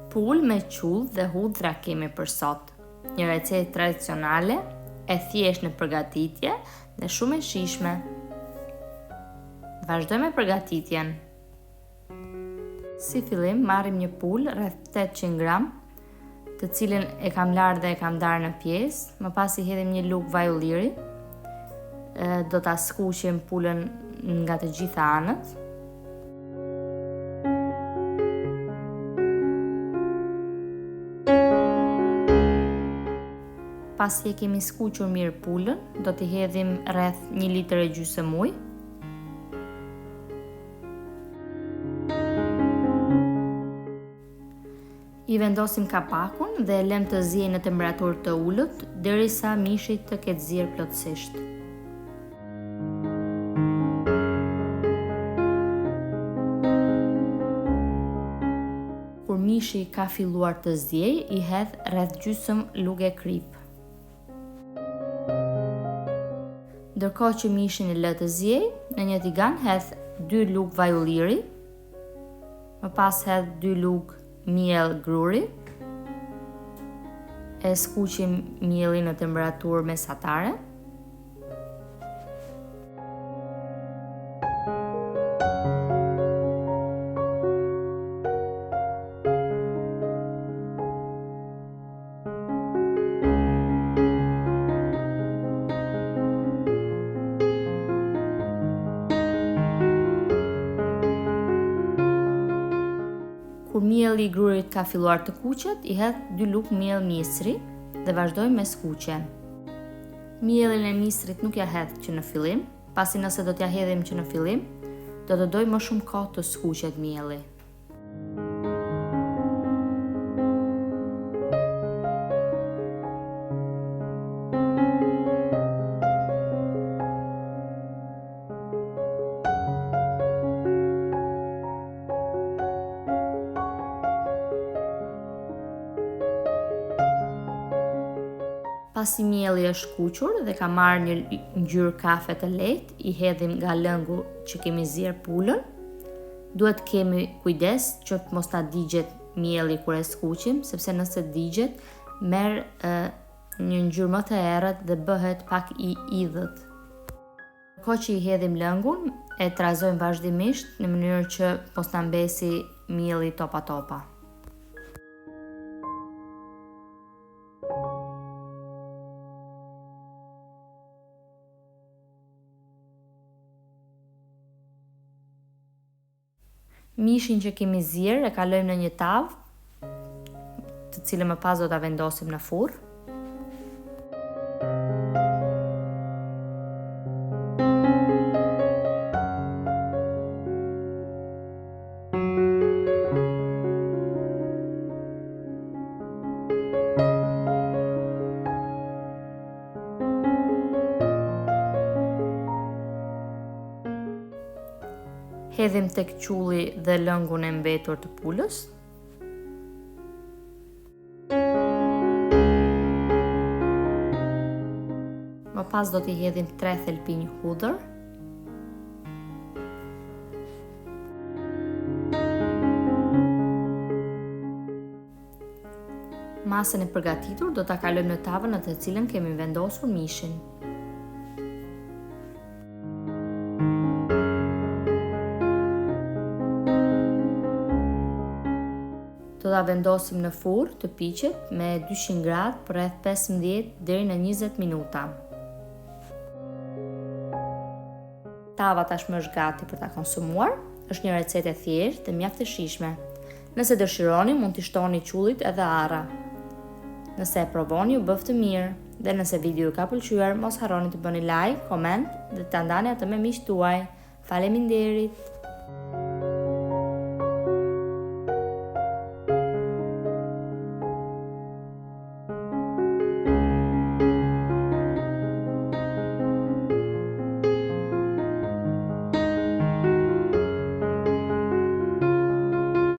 Pulë me qullë dhe hudhra kemi për sot. Një recetë tradicionale, e thjesht në përgatitje dhe shumë e shijshme. Vazhdojmë me përgatitjen. Si fillim, marrim një pulë rreth 800 gram, të cilën e kam larë dhe e kam darë në pjesë. Më pas i hedhim një lugë vaj ulliri. Do ta skuqim pulën nga të gjitha anët. Pasi e kemi skuqur mirë pulën, do t'i hedhim rreth 1 litër e gjysmë ujë. I vendosim kapakun dhe e lëm të ziejë në temperaturë të ulët derisa mishi të ketë zier plotësisht. Kur mishi ka filluar të ziejë, i hedh rreth gjysmë lugë kripë. Ndërkohë që mishin e lë të ziejë, në një tigan hedh 2 lugë vaj ulliri, më pas hedh 2 lugë miell gruri, e skuqim miellin në temperaturë mesatare. Kur mielli i grurit ka filluar të kuqet, i hedh 2 lugë miell misri dhe vazhdojmë me skuqjen. Miellin e misrit nuk ja hedh që në fillim, pasi nëse do t'ja hedhim që në fillim, do të dojë më shumë kohë të skuqet mielli. Pasi mielli është kuqur dhe ka marrë një ngjyrë kafe të lehtë, i hedhim nga lëngu që kemi zier pulën. Duhet kemi kujdes që të mos ta digjet mielli kur e skuqim, sepse nëse digjet, merr një ngjyrë më të errët dhe bëhet pak i idhët. Ndërkohë që i hedhim lëngun, e trazojmë vazhdimisht në mënyrë që mos ta mbesi mielli topa topa. Mishin që kemi zier e kalojmë në një tavë, të cilën më pas do ta vendosim në furrë. Hedhim tek qulli dhe lëngun e mbetur të pulës. Më pas do t'i hedhim 3 thelpinj hudhër. Masën e përgatitur do ta kalojmë në tavën në të cilën kemi vendosur mishin. Do ta vendosim në furrë të piqet me 200 gradë për rreth 15 deri në 20 minuta. Tava tashmë është gati për ta konsumuar. Është një recetë e thjeshtë dhe mjaft e shijshme. Nëse dëshironi, mund t'i shtoni qullit edhe arra. Nëse e provoni, u bëftë mirë. Dhe nëse video ka pëlqyer, mos harroni të bëni like, koment dhe ta ndani atë me miqtë tuaj. Faleminderit!